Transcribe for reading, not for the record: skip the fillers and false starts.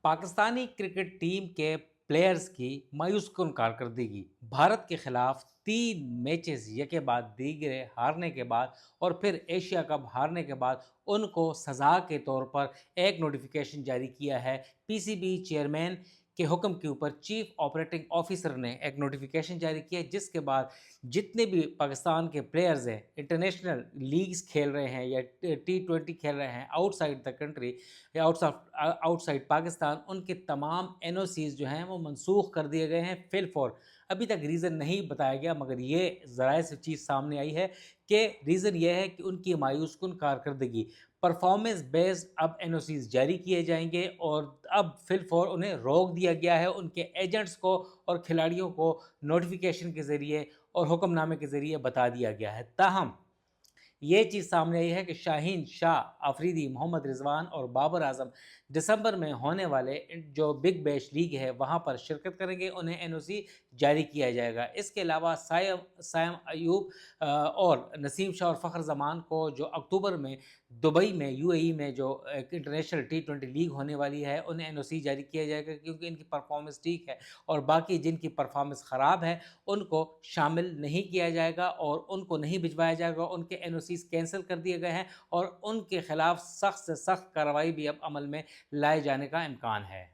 Pakistani cricket team کے players کی مایوس کن کارکردگی، بھارت کے خلاف 3 میچز یکے بعد دیگرے ہارنے کے بعد اور پھر ایشیا کپ ہارنے کے بعد ان کو سزا کے طور پر ایک نوٹیفیکیشن جاری کیا ہے۔ پی سی بی چیئرمین کے حکم کے اوپر چیف آپریٹنگ آفیسر نے ایک نوٹیفیکیشن جاری کیا، جس کے بعد جتنے بھی پاکستان کے پلیئرز ہیں، انٹرنیشنل لیگز کھیل رہے ہیں یا T20 کھیل رہے ہیں آؤٹ سائڈ دا کنٹری یا آؤٹ سائڈ پاکستان، ان کے تمام این او سیز جو ہیں وہ منسوخ کر دیے گئے ہیں فی الفور۔ ابھی تک ریزن نہیں بتایا گیا، مگر یہ ذرائع سے چیز سامنے آئی ہے کہ ریزن یہ ہے کہ ان کی مایوس کن کارکردگی، پرفارمنس بیسڈ اب این او سیز جاری کیے جائیں گے اور اب فی الفور انہیں روک دیا گیا ہے۔ ان کے ایجنٹس کو اور کھلاڑیوں کو نوٹیفیکیشن کے ذریعے اور حکم نامے کے ذریعے بتا دیا گیا ہے۔ تاہم یہ چیز سامنے آئی ہے کہ شاہین شاہ آفریدی، محمد رضوان اور بابر اعظم دسمبر میں ہونے والے جو بگ بیش لیگ ہے وہاں پر شرکت کریں گے، انہیں این او سی جاری کیا جائے گا۔ اس کے علاوہ سائم ایوب اور نسیم شاہ اور فخر زمان کو جو اکتوبر میں دبئی میں یو اے ای میں جو ایک انٹرنیشنل T20 لیگ ہونے والی ہے، انہیں این او سی جاری کیا جائے گا کیونکہ ان کی پرفارمنس ٹھیک ہے، اور باقی جن کی پرفارمنس خراب ہے ان کو شامل نہیں کیا جائے گا اور ان کو نہیں بھجوایا جائے گا۔ ان کے این او سیز کینسل کر دیے گئے ہیں اور ان کے خلاف سخت سے سخت کارروائی بھی اب عمل میں لائے جانے کا امکان ہے۔